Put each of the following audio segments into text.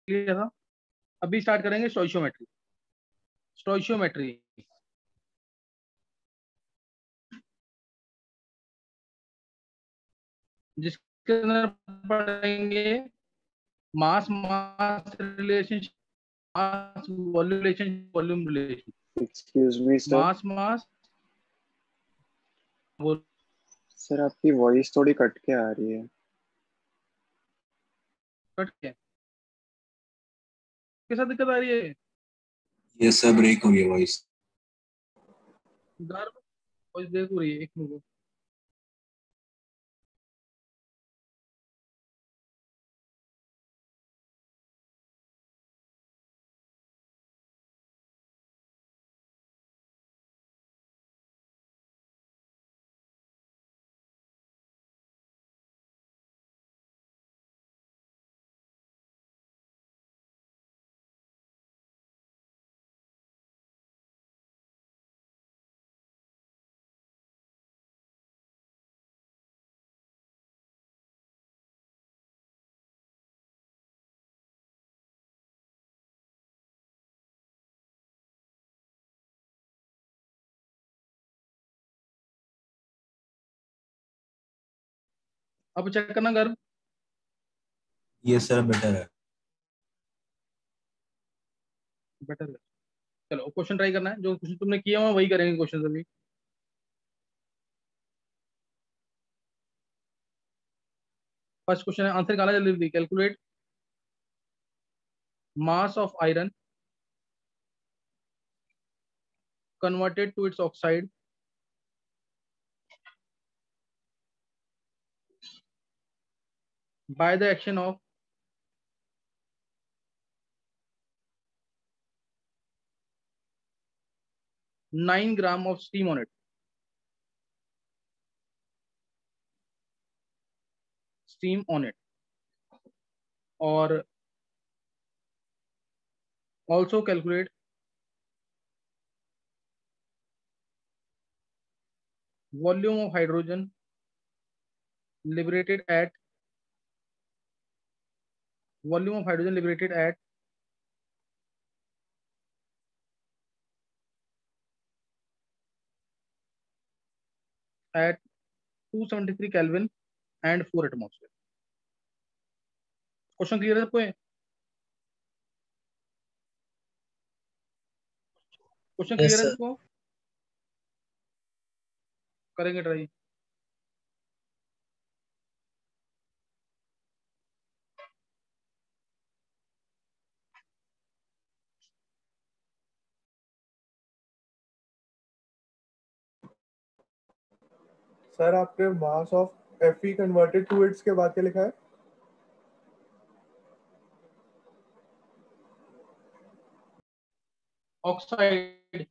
लिया था। अभी स्टार्ट करेंगे स्टोइशियोमेट्री। स्टोइशियोमेट्री जिसके अंदर पढ़ेंगे mass mass relationship, mass volume relationship, volume relation, excuse me sir. Mass mass. Sir आपकी वॉइस थोड़ी कट के आ रही है। कट के कैसा दिक्कत आ रही है? ये सब ब्रेक हो गया वॉइस। गार वॉइस देख हो रही है, एक मिनट। अब चेक करना गर्भ। ये सर बेटर है। बेटर है। चलो क्वेश्चन ट्राई करना है, जो क्वेश्चन तुमने किया हुआ वही करेंगे क्वेश्चन अभी। फर्स्ट क्वेश्चन है, आंसर निकालना जल्दी जल्दी। Calculate mass of iron converted to its oxide by the action of 9 gram of steam on it. Steam on it. और also calculate volume of hydrogen liberated at at 273 Kelvin and 4 atmosphere. Question clear है सबको? Question clear है सबको? करेंगे try. Sir आपके mass of Fe converted to its के बाद क्या लिखा है? ऑक्साइड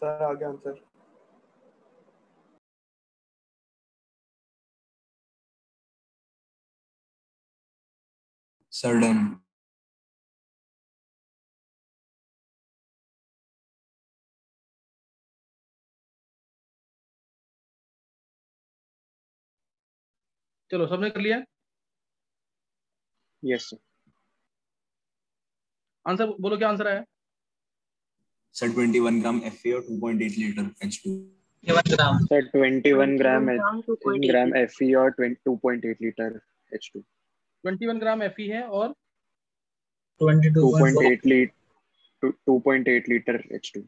सर आ गया आंसर। Sir done. चलो सबने कर लिया? Yes sir. आंसर बोलो, क्या आंसर आया? सर 21 ग्राम Fe और 2.8 लीटर H2। 21 ग्राम। सर 21 ग्राम 2.8 Fe और 2.8 लीटर H2। 21 ग्राम Fe है और 22.4। 2.8 लीटर H2।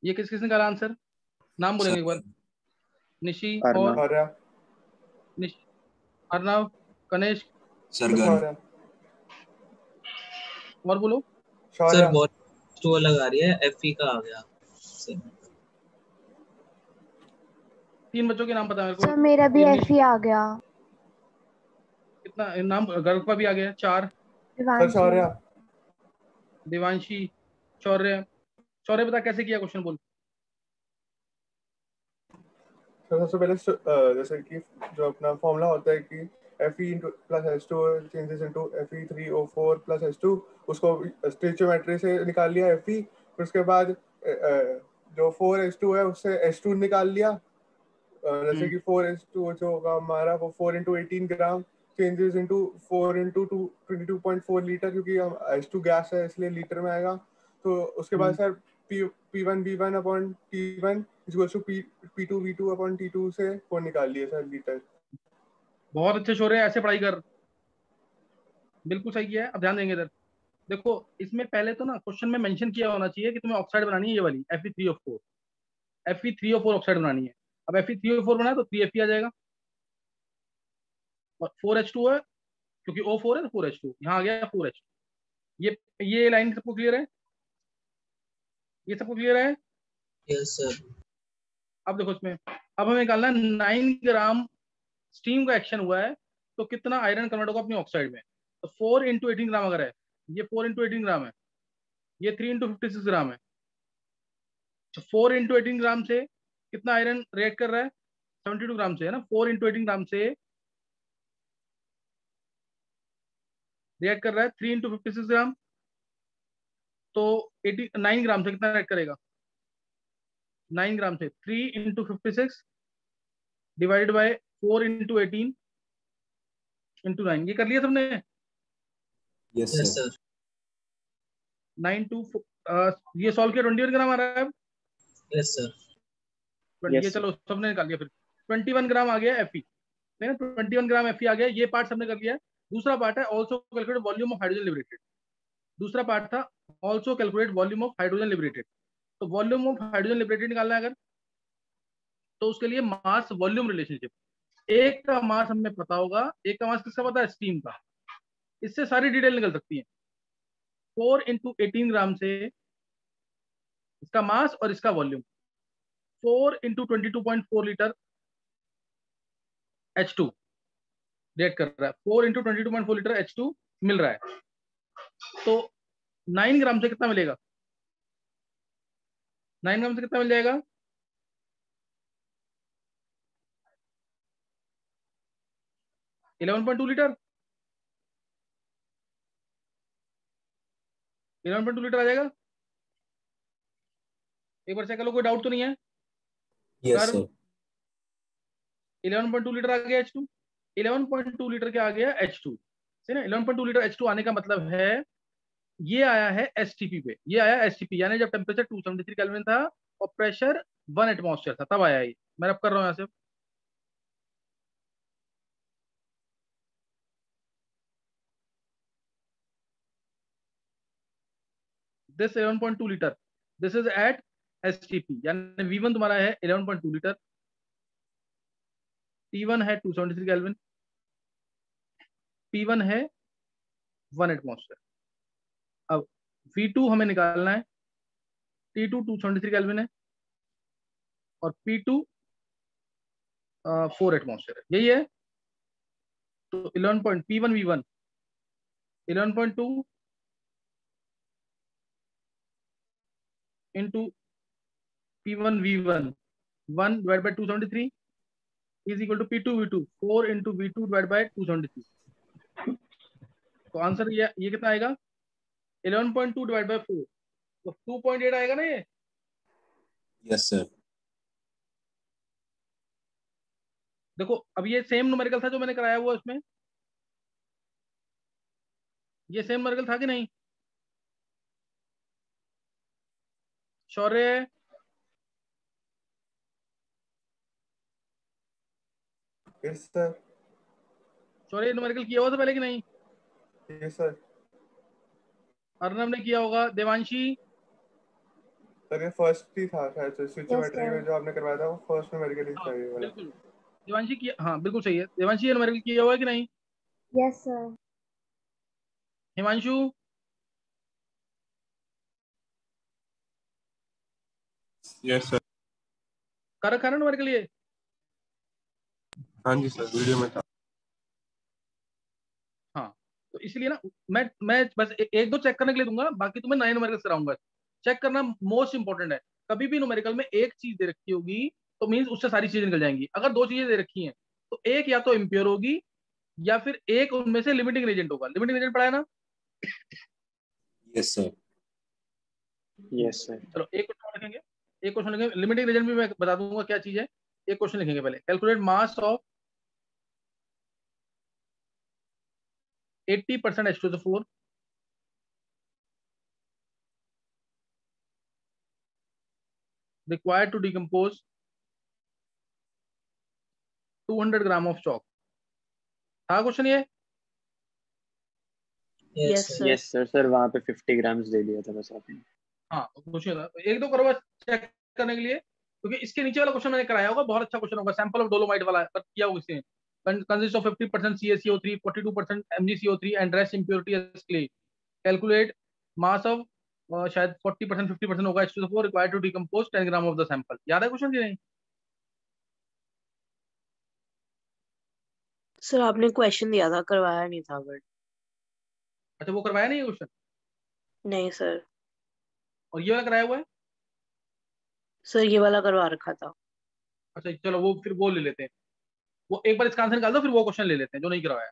ये किस किसने कहा आंसर? नाम बोलेंगे सर एक बार। निशी अर्मा। और आर्या। अर्नव, कनेश सर गन। शौर्य। और बोलो। सर शौर्य। बहुत टू अलग आ रही है, एफई का आ गया। तीन बच्चों के नाम पता है मेरे सर को। मेरा भी निश, एफई आ गया। कितना नाम? गर्ग का भी आ गया 4। सर दिवांशी। शौर्य। देवांशी, शौर्य। शौर्य बता कैसे किया, क्वेश्चन बोल। तो सबसे पहले जैसे कि जो अपना फॉर्मूला होता है कि Fe plus H2 changes into Fe3O4 plus H2, उसको स्टोइचियोमेट्री से निकाल लिया Fe। फिर उसके बाद जो 4H2 है उससे H2 निकाल लिया। जैसे कि 4H2 जो होगा हमारा वो 4 इंटू 18 ग्राम चेंजेस इंटू 4 इंटू 22.4 लीटर, क्योंकि हम H2 गैस है इसलिए लीटर में आएगा। तो उसके बाद sir P1 V1 upon T1 equals to P2 V2 upon T2 से वो निकाल लिए सर लीटर। बहुत अच्छे शौर्य, ऐसे पढ़ाई कर। बिल्कुल सही किया है। अब ध्यान देंगे इधर। देखो, इसमें पहले तो ना क्वेश्चन में मेंशन किया होना चाहिए कि तुम्हें ऑक्साइड बनानी है, ये वाली Fe3O4। Fe3O4 ऑक्साइड बनानी है। अब Fe3O4 बना तो 3Fe आ जाएगा। और 4H2 है, क्योंकि O4 है तो 4H2 यहाँ आ गया 4H2। ये लाइन सबको क्लियर है? ये सबको क्लियर है? Yes sir. अब देखो इसमें, अब हमें निकालना है 9 ग्राम स्टीम का एक्शन हुआ है तो कितना आयरन कन्वर्ट होगा अपनी ऑक्साइड में। तो 4 इंटू 18 ग्राम अगर है, ये 4 इंटू 18 ग्राम है, ये 3 इंटू 56 ग्राम है। तो 4 इंटू 18 ग्राम से कितना आयरन रिएक्ट कर रहा है? 72 ग्राम से, है ना। 4 इंटू 18 ग्राम से रिएक्ट कर रहा है 3 इंटू 56 ग्राम। तो 9 ग्राम से कितना रिएक्ट करेगा? 9 ग्राम से 3 into 56 divided by 4 into 18 into 9। ये कर लिया सबने? Yes yes sir. Sir. 9 to ये सॉल्व किया 21 ग्राम आ रहा है। Yes sir. ये यस सर। चलो सबने निकाल लिया। फिर 21 ग्राम आ गया Fe, है ना। 21 ग्राम Fe आ गया, ये पार्ट सबने कर लिया है। दूसरा पार्ट है also calculate volume of hydrogen liberated. दूसरा पार्ट था also calculate volume of hydrogen liberated. तो वॉल्यूम ऑफ हाइड्रोजन लिबरेटेड निकालना है अगर, तो उसके लिए मास वॉल्यूम रिलेशनशिप। एक का मास हमें पता होगा, एक का मास किसका पता है? स्टीम का। इससे सारी डिटेल निकल सकती है। 4 इंटू 18 ग्राम से इसका मास और इसका volume. 4 into 22.4 litre H2 react कर रहा है। 4 इंटू 22.4 लीटर H2 मिल रहा है। तो 9 ग्राम से कितना मिलेगा? 9 ग्राम से कितना मिल जाएगा? 11.2 लीटर। 11.2 लीटर आ जाएगा। एक बार चेक कर लो, कोई डाउट तो नहीं है? यस कर। सर। 11.2 लीटर आ गया H2। 11.2 लीटर क्या आ गया? H2। सही ना। 11.2 लीटर H2 आने का मतलब है ये आया है STP पे। ये आया STP, यानी जब टेम्परेचर 273 केल्विन था और प्रेशर 1 एटमॉस्फेयर था, तब आया ये। मैं अब कर रहा हूँ यहाँ से। This 11.2 litre, this is at STP, यानी V1 तुम्हारा है 11.2 लीटर, T1 है 273 केल्विन, P1 है 1 एटमॉस्फेयर। अब V2 हमें निकालना है। T2 273 केल्विन है और P2 4 एटमॉस्फेयर है। यही है। तो 11 point P1 V1 11.2 into P1V1 1 divided by 273 is equal to P2V2 4 into V2 divided by 273. तो आंसर ये कितना आएगा 11.2 डिवाइड बाय 4, तो 2.8 आएगा ना ये। Yes sir. देखो अब ये सेम न्यूमेरिकल था जो मैंने कराया हुआ उसमें, ये सेम न्यूमेरिकल था कि नहीं Shaurya? Yes sir. Shaurya numerical किया हुआ था पहले कि नहीं? Yes sir. अर्नब ने किया होगा, देवांशी? सर ये फर्स्ट ही था शायद से, स्विचोमेट्री में जो आपने करवाया था वो फर्स्ट न्यूमेरिकल ही था ये वाला। बिल्कुल देवांशी किया, हाँ बिल्कुल सही है। देवांशी ये न्यूमेरिकल किया हुआ है कि नहीं? Yes sir. Himanshu? Yes sir. कर रखा ना न्यूमेरिकल ये? हाँ जी सर, वीडियो में था। हाँ तो इसलिए ना मैं बस एक दो चेक करने के लिए दूंगा, बाकी तुम्हें नए न्यूमेरिकल कराऊंगा। चेक करना मोस्ट इंपॉर्टेंट है। कभी भी न्यूमेरिकल में एक चीज दे रखी होगी तो मींस उससे सारी चीजें निकल जाएंगी। अगर दो चीजें दे रखी हैं तो एक या तो इम्प्योर होगी या फिर एक उनमें से लिमिटिंग एजेंट होगा। लिमिटिंग एजेंट पढ़ा है ना? Yes sir. Yes sir. चलो एक क्वेश्चन लिखेंगे, एक क्वेश्चन लिखेंगे। लिमिटिंग एजेंट भी मैं बता दूंगा क्या चीज है। एक क्वेश्चन लिखेंगे पहले। Calculate mass of 80% H2SO4 required to decompose 200 gram of chalk. था क्वेश्चन ये? Yes sir. Yes sir. Sir वहाँ पे 50 ग्राम्स दे दिया था बस आपने। हाँ क्वेश्चन था, एक दो करो बस चेक करने के लिए, क्योंकि इसके नीचे वाला क्वेश्चन मैंने कराया होगा, बहुत अच्छा क्वेश्चन होगा। सैंपल ऑफ डोलोमाइट वाला किया होगा इसने। Consist of 50% CaCO3, 42% MgCO3 and rest impurity as clay. Calculate mass of शायद 40% 50% होगा H2SO4 required to decompose 10 gram of the sample. याद है क्वेश्चन की नहीं? सर आपने क्वेश्चन दिया था, करवाया नहीं था बट। अच्छा वो करवाया नहीं है क्वेश्चन? नहीं सर। और ये वाला कराया हुआ है? सर ये वाला करवा रखा था। अच्छा चलो वो फिर वो ले लेते हैं, वो एक बार इसका आंसर निकाल दो फिर वो क्वेश्चन ले लेते हैं जो नहीं करवाया।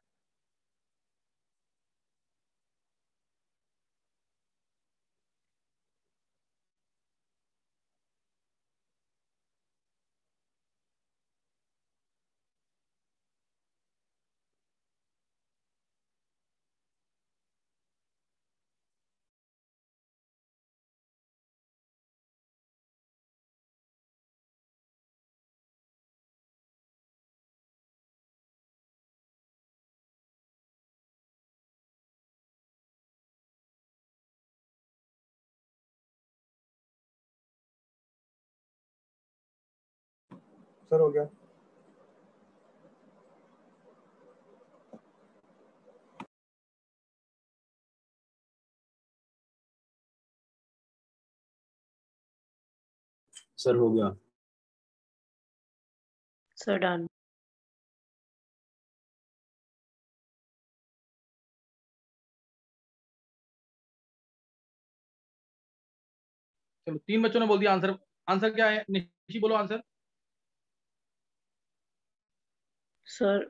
सर हो गया। सर हो गया। Sir done. चलो 3 बच्चों ने बोल दिया आंसर। आंसर क्या है निशी, बोलो आंसर। सर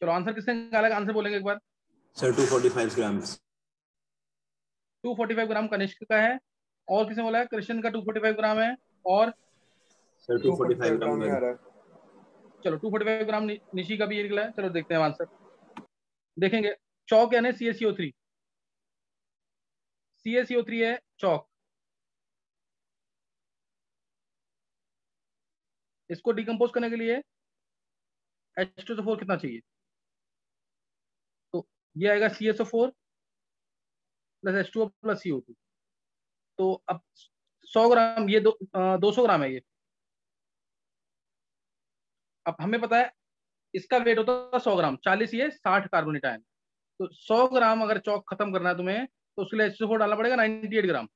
चलो आंसर किसने निकाला? आंसर बोलेंगे एक बार। Sir 245 grams. 245 ग्राम कनिष्क का है। और किसने बोला है? कृष्ण का 245 ग्राम है। और सर 245 ग्राम में आ रहा है। चलो 245 ग्राम निशी का भी ये निकला है। चलो देखते हैं आंसर। देखेंगे चौक यानी CaCO3, CaCO3 है चौक। इसको डिकम्पोज करने के लिए H2SO4 कितना चाहिए? तो ये आएगा CaSO4 plus H2O plus CO2। तो अब 100 ग्राम, ये 200 ग्राम है ये। अब हमें पता है इसका वेट होता है 100 ग्राम, 40 ये 60 कार्बोनेट आयन। तो 100 ग्राम अगर चौक खत्म करना है तुम्हें तो उसके लिए H2O4 डालना पड़ेगा 98 ग्राम।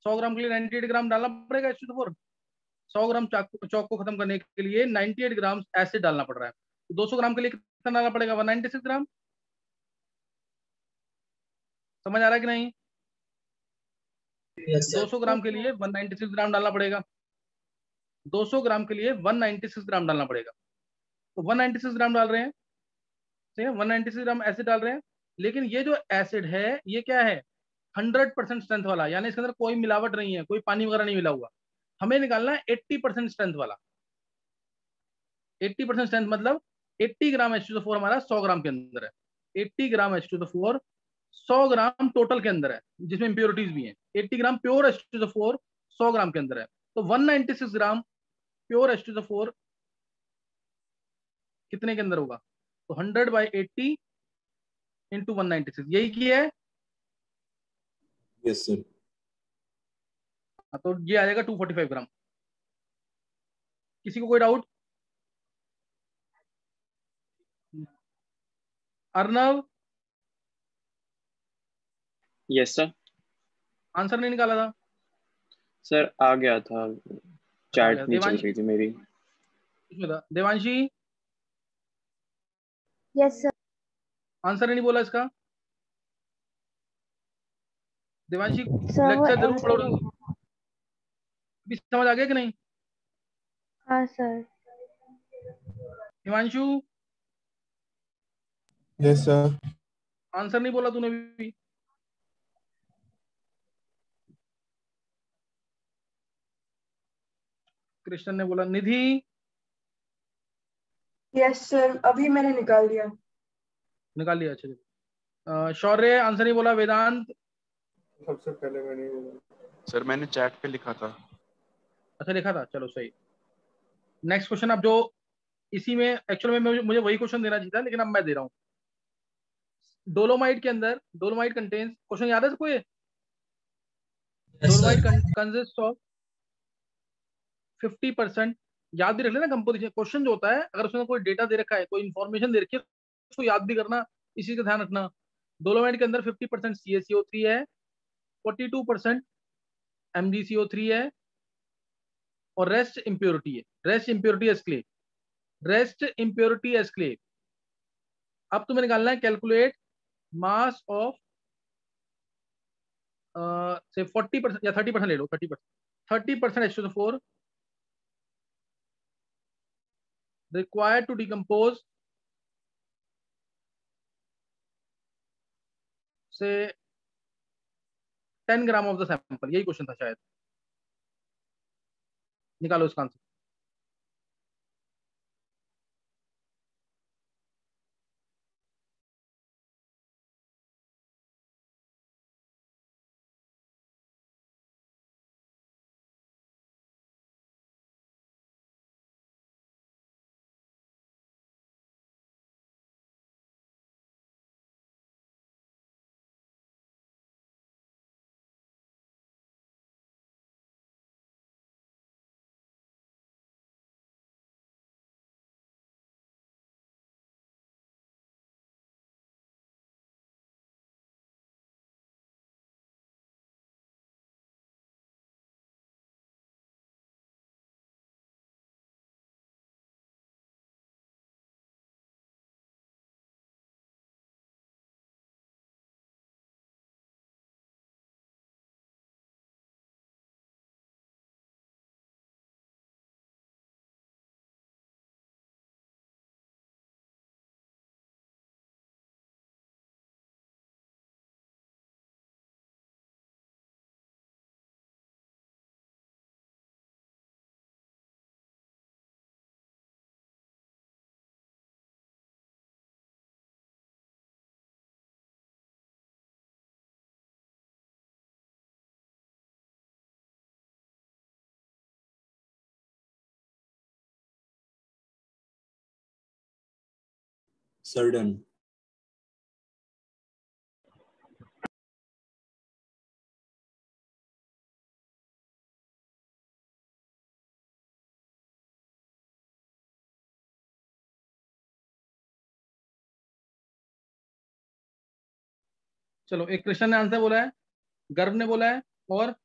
100 ग्राम के लिए 98 ग्राम डालना पड़ेगा H2O4। 100 ग्राम चौक को खत्म करने के लिए 98 ग्राम एसिड डालना पड़ रहा है। तो 200 ग्राम के लिए कितना डालना पड़ेगा? 196 ग्राम। समझ आ रहा है कि नहीं? Yes sir. 200 ग्राम के लिए 196 ग्राम डालना पड़ेगा। 200 ग्राम के लिए 196 ग्राम डालना पड़ेगा। तो 196 ग्राम डाल रहे हैं, ठीक है, 196 ग्राम एसिड डाल रहे हैं। लेकिन ये जो एसिड है ये क्या है? 100% स्ट्रेंथ वाला, यानी इसके अंदर कोई मिलावट नहीं है, कोई पानी वगैरह नहीं मिला हुआ। हमें निकालना है 80% स्ट्रेंथ वाला। 80% स्ट्रेंथ मतलब 80 ग्राम H2SO4 हमारा 100 ग्राम के अंदर है। 80 ग्राम H2SO4 100 ग्राम टोटल के अंदर है, जिसमें इंप्योरिटीज भी हैं। 80 ग्राम प्योर H2SO4 100 ग्राम के अंदर है। तो 196 ग्राम प्योर H2SO4 कितने के अंदर होगा? तो 100/80 इंटू 196, यही की है। Yes sir. तो ये आ जाएगा 245 ग्राम। किसी को कोई doubt? Arnav, yes sir. Answer नहीं निकाला था? सर आ गया था, आ गया। चैट नहीं चल देवांशी रही थी मेरी। इसमें था। Devanshi, yes sir. आंसर ही नहीं बोला इसका। देवांशी सर वो लेक्चर जरूर ऐसे पढ़ो। ही है। अभी समझ आ गया कि नहीं? हाँ sir. Himanshu, yes sir. Answer नहीं बोला तूने भी। कृष्ण ने बोला। निधि, यस सर, अभी मैंने निकाल दिया। निकाल लिया? अच्छा। शौर्य, आंसर नहीं बोला। वेदांत, सबसे पहले मैंने बोला। सर मैंने चैट पे लिखा था। अच्छा लिखा था, चलो सही। Next question. अब जो इसी में एक्चुअल में मुझे वही क्वेश्चन देना चाहिए था, लेकिन अब मैं दे रहा हूँ। डोलोमाइट के अंदर, डोलोमाइट कंटेन्स, क्वेश्चन याद है सबको ये? Yes sir. Dolomite consist of 50%, याद भी रख लेना कंपोजिशन। क्वेश्चन जो होता है अगर उसमें कोई डेटा दे रखा है, कोई इंफॉर्मेशन दे रखी है, उसको याद भी करना, इसी का ध्यान रखना। डोलोमाइट के अंदर 50% CaCO3 है, 42% MgCO3 है, और रेस्ट इंप्योरिटी है। Rest impurity as clay, rest impurity as clay. अब तुम्हें निकालना है कैलकुलेट मास ऑफ से 40% या 30% ले लो। 30% H2SO4 required to decompose से 10 ग्राम ऑफ द सैंपल। यही क्वेश्चन था शायद। निकालो इसका आंसर। Sir done. चलो, एक कृष्ण ने आंसर बोला है, गर्भ ने बोला है, और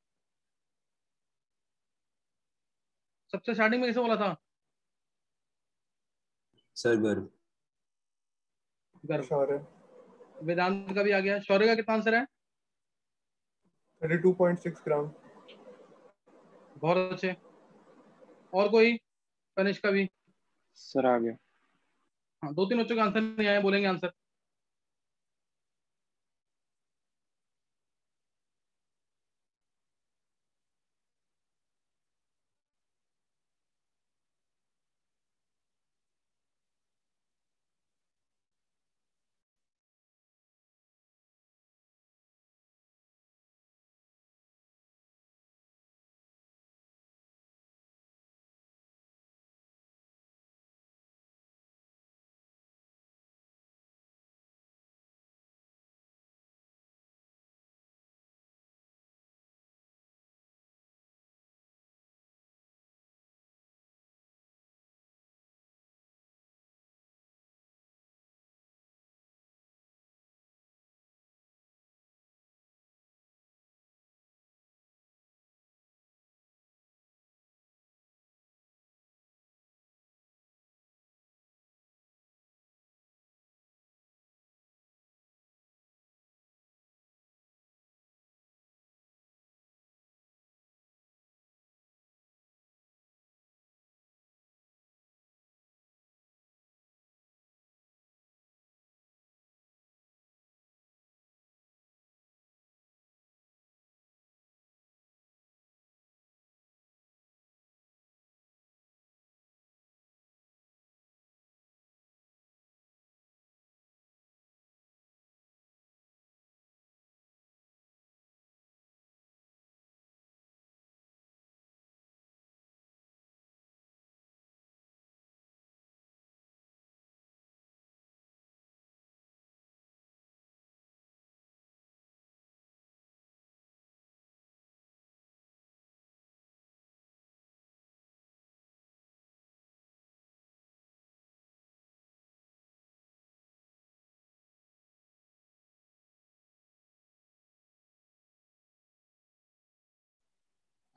सबसे स्टार्टिंग में किसे बोला था? सर गर्भ। गर्भ। शौर्य। वेदांत का भी आ गया। शौर्य का कितना आंसर है? 32.6 ग्राम। बहुत अच्छे। और कोई? तनिष्क का भी। सर आ गया। हाँ, 2-3 बच्चों का आंसर नहीं आया, बोलेंगे आंसर।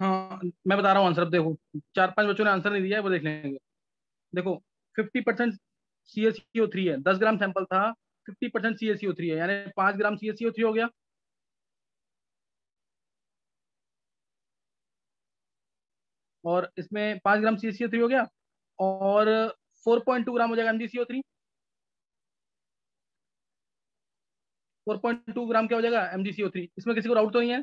हाँ, मैं बता रहा हूँ आंसर। अब देखो, 4-5 बच्चों ने आंसर नहीं दिया है, वो देख लेंगे। देखो, 50% CaCO3 है। 10 ग्राम सैंपल था, 50% CaCO3 है, यानी 5 ग्राम CaCO3 हो गया। और इसमें 5 ग्राम CaCO3 हो गया, और 4.2 ग्राम हो जाएगा MgCO3। 4.2 ग्राम क्या हो जाएगा? MgCO3। इसमें किसी को डाउट तो नहीं है?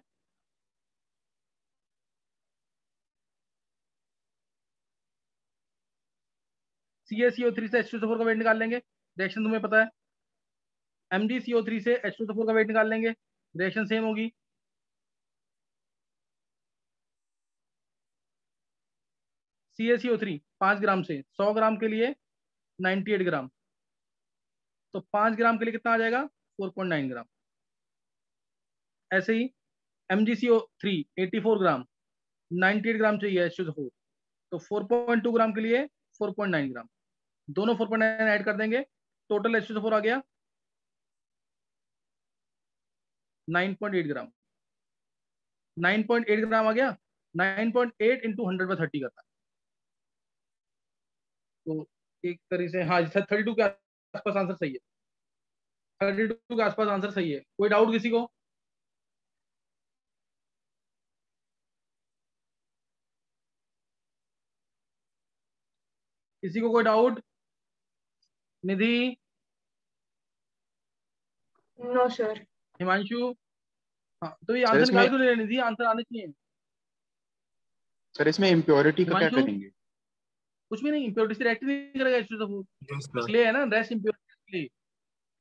CaCO3 से H2SO4 का वेट निकाल लेंगे, रिएक्शन तुम्हें पता है। MgCO3 से H2SO4 का वेट निकाल लेंगे, रिएक्शन सेम होगी। CaCO3 5 ग्राम से 100 ग्राम के लिए 98 ग्राम, तो 5 ग्राम के लिए कितना आ जाएगा? 4.9 ग्राम। ऐसे ही MgCO3 84 ग्राम, 98 ग्राम चाहिए H2SO4, तो 4.2 ग्राम के लिए 4.9 ग्राम। दोनों 4.9 ऐड कर देंगे, टोटल H2SO4 आ गया 9.8 ग्राम। 9.8 ग्राम आ गया। 9.8 इंटू 100/30 करता है, तो एक तरीके से हाँ, 32 के आसपास आंसर सही है। 32 के आसपास आंसर सही है। कोई डाउट किसी को? किसी को कोई डाउट? निधि, नो सर। हिमांशु? हाँ, तो ये सर आंसर इसमें निकाल क्यों ले रहे हैं? निधि, आंसर आने चाहिए। सर इसमें इम्प्योरिटी का क्या हिमांशु, करेंगे? कुछ भी नहीं, इम्प्योरिटी से रिएक्ट नहीं करेगा H2SO4। Yes sir. क्ले है ना, रेस्ट इम्प्योरिटी क्ले।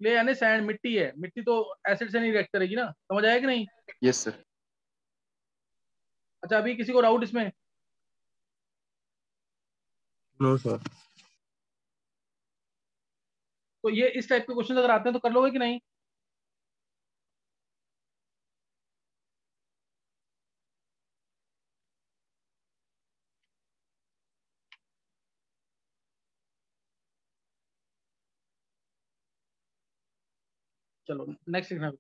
क्ले यानी सैंड, मिट्टी है। मिट्टी तो एसिड से नहीं रिएक्ट करेगी ना, समझ आया कि नहीं? Yes sir. अच्छा, अभी किसी को डाउट इसमें? No sir. तो ये इस टाइप के क्वेश्चन अगर आते हैं तो कर लोगे कि नहीं? चलो नेक्स्ट देखना।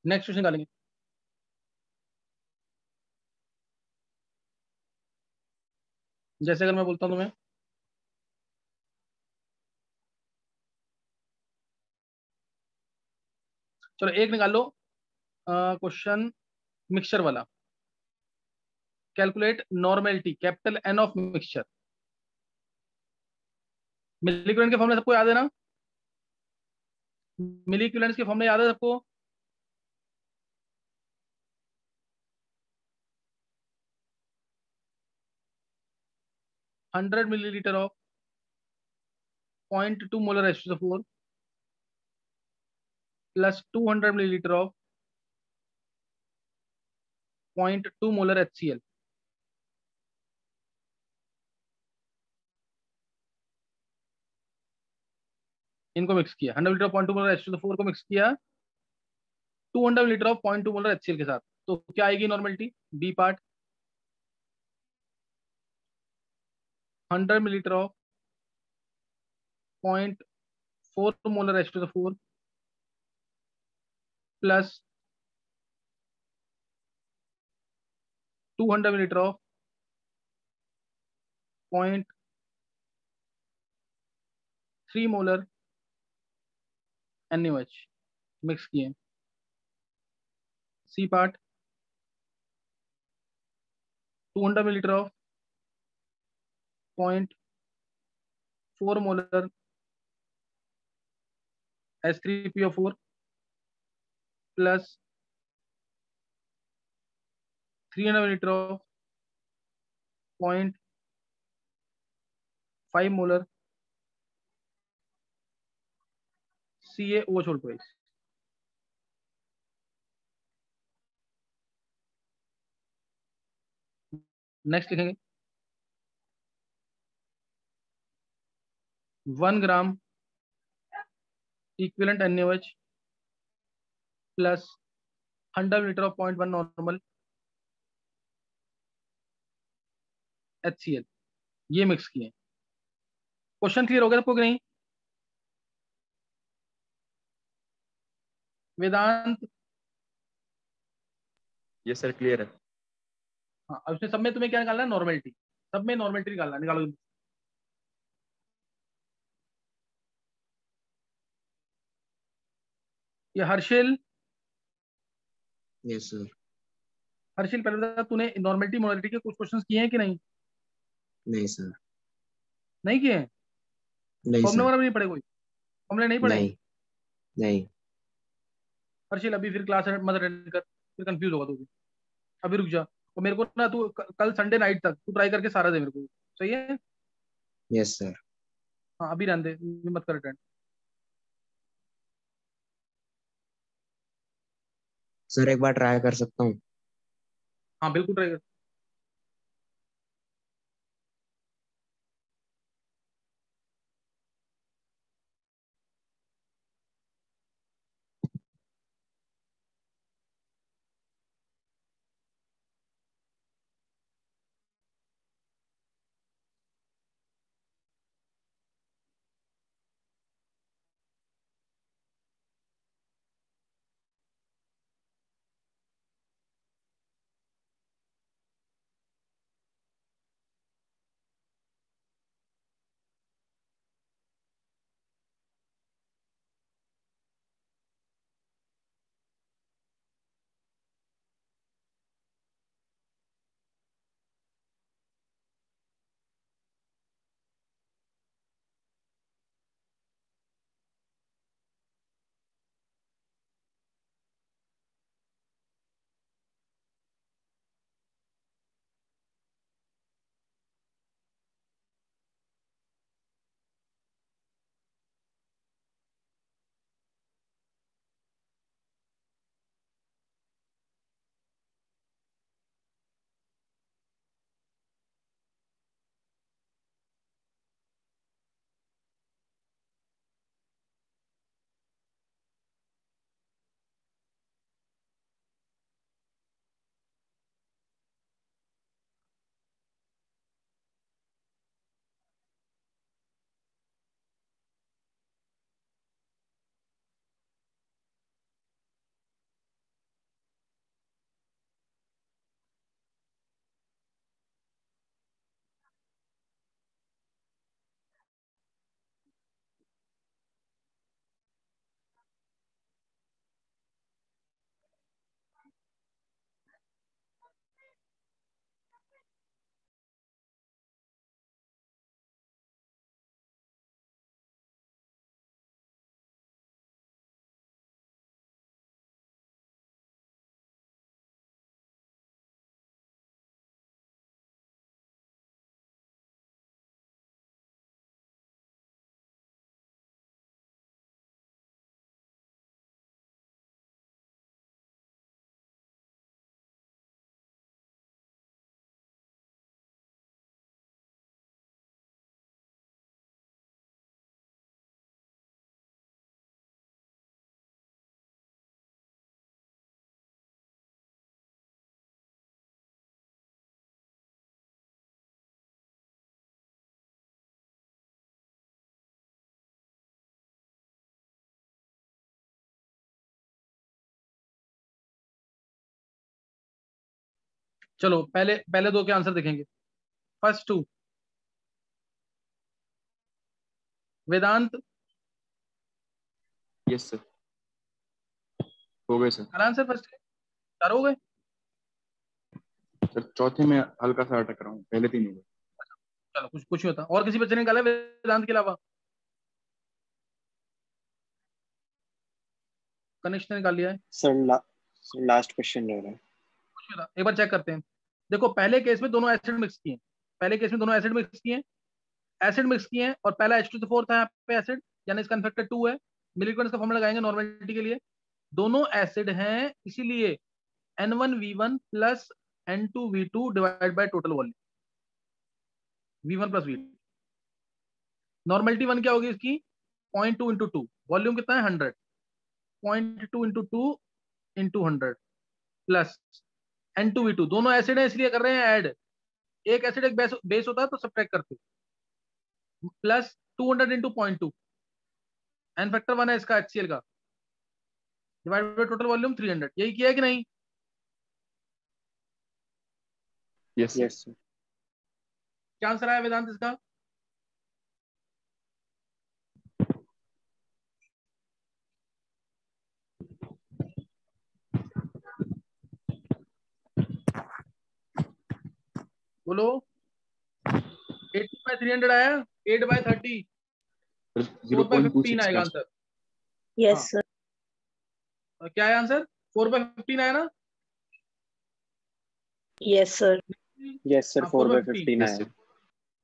नेक्स्ट क्वेश्चन निकालेंगे। जैसे अगर मैं बोलता हूँ तुम्हें, चलो एक निकाल लो क्वेश्चन मिक्सचर वाला। Calculate normality capital N of mixture. Milliequivalent के फॉर्मूला सबको याद है ना? मिली इक्विवेलेंट के फॉर्मूला याद है सबको? 100 millilitre of 0.2 molar H2SO4 plus 200 millilitre of 0.2 molar HCl। इनको मिक्स किया 100 लीटर ऑफ 0.2 मोलर H2SO4 को मिक्स किया 200 लीटर ऑफ 0.2 मोलर HCl के साथ। तो क्या आएगी normality? B part 100 millilitre of 0.4 molar H2SO4 plus 200 millilitre of 0.3 molar NaOH mix किए। C part 200 millilitre of 0.4 molar H3PO4 plus 300 millilitre of 0.5 molar CaOH whole twice. Next लिखेंगे 1 gram equivalent NaOH plus 100 millilitre of 0.1 normal HCl ये mix किए। Question clear हो गया सबको कि नहीं? वेदांत? Yes sir, clear है। हाँ, अब इसमें सब में तुम्हें क्या निकालना है? नॉर्मेलिटी। सब में नॉर्मेलिटी निकालना, निकालो। ये हर्षिल। Yes sir. हर्षिल पहले बता, तूने नॉर्मेलिटी मोलरिटी के कुछ क्वेश्चंस किए हैं कि नहीं? नहीं सर। नहीं किए हैं? नहीं फॉर्मूला सर। वगैरह भी नहीं पढ़े? कोई फॉर्मूले नहीं पढ़े? नहीं नहीं। हर्षिल अभी फिर क्लास मत अटेंड कर, फिर कंफ्यूज होगा तू भी। अभी रुक जा, और मेरे को ना तू कल संडे नाइट तक तू ट्राई करके सारा दे मेरे को, सही है? Yes sir. हाँ अभी रहने दे, अभी मत कर अटेंड। सर एक बार ट्राई कर सकता हूँ? हाँ बिल्कुल ट्राई कर। चलो पहले पहले दो के आंसर देखेंगे। First two, Vedant yes sir, हो गए सर। आंसर फर्स्ट चार हो गए। सर चौथे में हल्का सा अटक रहा हूँ, पहले तीन हो गए। चलो कुछ नहीं होता। और किसी बच्चे ने निकाला वेदांत के अलावा? कनिष्ठ ने निकाल लिया है। सर लास्ट क्वेश्चन रह रहा है। कुछ नहीं होता, एक बार चेक करते हैं। देखो पहले केस में दोनों एसिड मिक्स किए हैं, पहले केस में दोनों एसिड मिक्स किए हैं, एसिड मिक्स किए हैं, और पहला H2SO4 था यहाँ पे एसिड, यानी इसका इन्फेक्टर 2 है। मिलिकॉन्स का फॉर्मूला लगाएंगे नॉर्मेलिटी के लिए। दोनों एसिड हैं, इसीलिए N1V1 plus N2V2 divide by total volume V1 plus V2। Normality 1 क्या होगी इसकी? 0.2 इंटू 2, वॉल्यूम कितना है 100, 0.2 इंटू 2 इंटू 100 प्लस N2V2। दोनों एसिड है इसलिए कर रहे हैं ऐड। एक एसिड एक बेस होता है तो सब्ट्रैक्ट करते, प्लस 200 इंटू 0.2, एन फैक्टर 1 है इसका HCl का, डिवाइड बाय टोटल वॉल्यूम 300। यही किया है कि नहीं? Yes yes sir. क्या आंसर आया वेदांत इसका? बोलो। 80/300 आया, 8/30, 4/15 आएगा आंसर। Yes sir. क्या है आंसर? 4/15 आया ना? Yes sir. Yes sir, 4/15 yes आया। सर।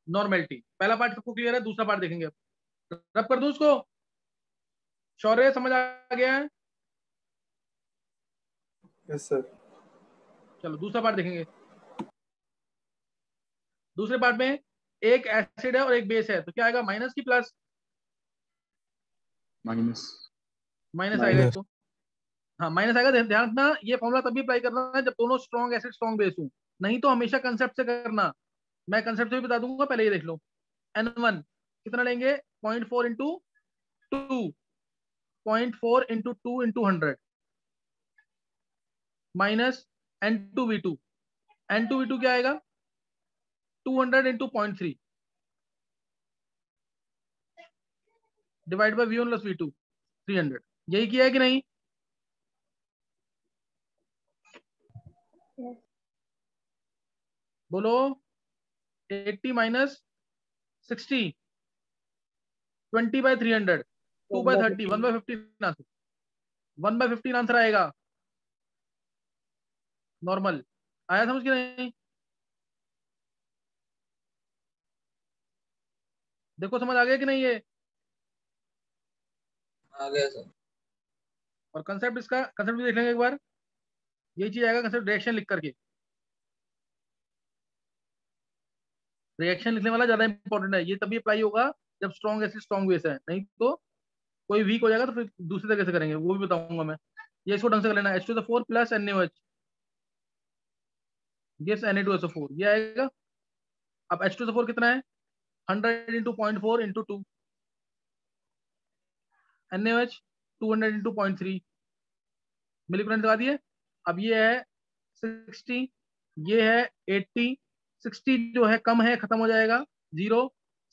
नॉर्मेलिटी पहला पार्ट सबको क्लियर है, दूसरा पार्ट देखेंगे। रब कर दूं उसको? शौर्य समझ आ गया है? Yes sir. चलो दूसरा पार्ट देखेंगे। दूसरे पार्ट में एक एसिड है और एक बेस है, तो क्या आएगा, माइनस की प्लस? माइनस। माइनस आएगा इसको। हाँ माइनस आएगा। ध्यान रखना, ये फॉर्मूला तभी अप्लाई करना है जब दोनों स्ट्रॉन्ग एसिड स्ट्रॉन्ग बेस हो, नहीं तो हमेशा कंसेप्ट से करना। मैं कंसेप्ट से भी बता दूंगा, पहले ये देख लो। N1 कितना लेंगे? 0.4 into 2, 0.4 into 2 into 100 minus N2V2। N2V2 क्या आएगा? 200 into 0.3 divide by V1 plus V2 300। यही किया है कि नहीं? बोलो। 80 माइनस 60, 20/300, 2/30, 1/15 आंसर, 1/15 आंसर आएगा। नॉर्मल आया समझ के नहीं? देखो समझ आ गया कि नहीं ये? आ गया सर। और कंसेप्ट, इसका कंसेप्ट भी देख लेंगे एक बार। यही चीज आएगा कंसेप्ट, रिएक्शन लिख करके। रिएक्शन लिखने वाला ज्यादा इंपॉर्टेंट है, ये तभी अप्लाई होगा जब स्ट्रॉन्ग एसिड स्ट्रॉन्ग बेस है, नहीं तो कोई वीक हो जाएगा तो फिर दूसरी तरीके से करेंगे, वो भी बताऊंगा मैं। ये इसको ढंग से कर लेना। H2SO4 plus NaOH gives Na2SO4, ये आएगा। अब H2SO4 कितना है? 100 इंटू 0.4 इंटू 2, NaOH 200 इंटू 0.3, मिलीकॉन्ट लगा दिए। अब ये है 60, ये है 80, 60 जो है कम है, खत्म हो जाएगा 0,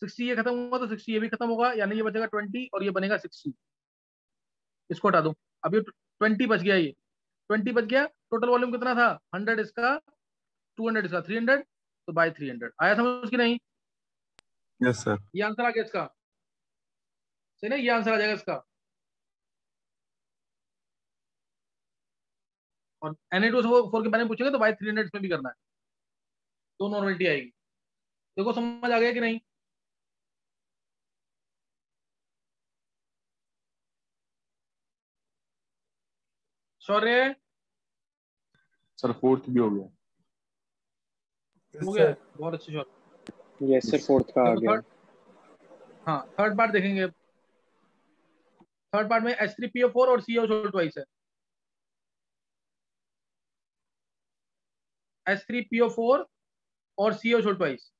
60 ये खत्म हुआ तो 60 ये भी खत्म होगा, यानी ये बचेगा 20 और ये बनेगा 60। इसको हटा दो। अब ये 20 बच गया, ये 20 बच गया। टोटल वॉल्यूम कितना था? 100 इसका, 200 इसका, 300, तो बाय 300 आया समझ कि नहीं? Yes sir. ये आंसर आ गया इसका, सही ना? ये आंसर आ जाएगा इसका। और Na2SO4 के बारे में पूछेंगे तो बाय 300 इसमें भी करना है, तो नॉर्मलिटी आएगी। देखो समझ आ गया कि नहीं? शौर्य सर फोर्थ भी हो गया। हो गया है, बहुत अच्छे शौर्य। यस सर, फोर्थ का आ देखो गया। थर्ड, हाँ थर्ड पार्ट देखेंगे। थर्ड पार्ट में H3PO4 और COO ट्वाइस है। H3PO4 और COO ट्वाइस।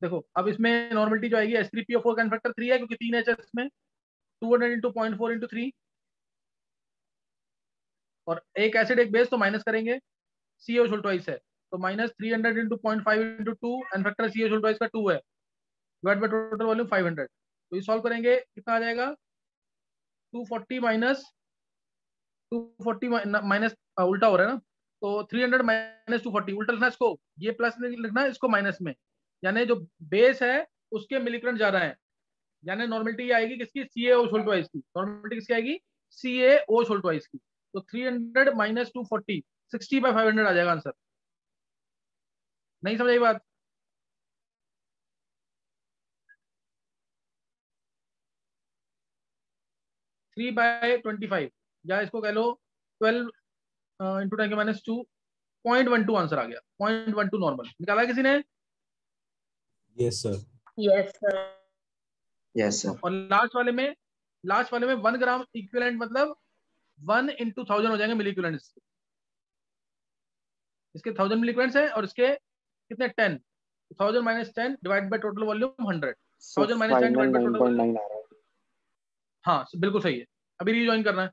देखो अब इसमें नॉर्मलिटी जो आएगी, H3PO4 का इन्फेक्टर 3 है क्योंकि 3 H है इसमें, 200 इंटू 0.4 इंटू 3, और एक एसिड एक बेस तो माइनस करेंगे, COO ट्वाइस है तो -300 into 0.5 into 2 and factor C H whole twice का 2 है, डिवाइड बाय टोटल वॉल्यूम 500। तो ये सॉल्व करेंगे कितना आ जाएगा, 240 माइनस 240 माइनस उल्टा हो रहा है ना, तो 300 माइनस 240 उल्टा लिखना इसको, ये प्लस लिखना है इसको माइनस में, यानी जो बेस है उसके मिलीकरंट जा रहा है, यानी नॉर्मलिटी आएगी किसकी, सी ए ओ होल ट्वाइस की, नॉर्मलिटी किसकी आएगी, सी ए ओ होल ट्वाइस की। तो 300 माइनस 240 60/500 आ जाएगा आंसर। नहीं समझ आई बात? थ्री बाय 25 या इसको कह लो 12 इंटू 10⁻², 0.12 आंसर आ गया, 0.12 नॉर्मल निकाला किसी ने? Yes sir. Yes sir. Yes sir. और लास्ट वाले में 1 ग्राम इक्विवेलेंट मतलब 1 इंटू 1000 हो जाएंगे मिली इक्विवेलेंट्स, इसके 1000 मिली इक्विवेलेंट्स है और इसके कितने 10, 1000 minus 10 divide by total volume 100, 1000 minus 10 divide by total volume. हाँ बिल्कुल सही है, अभी रिजॉइन करना है।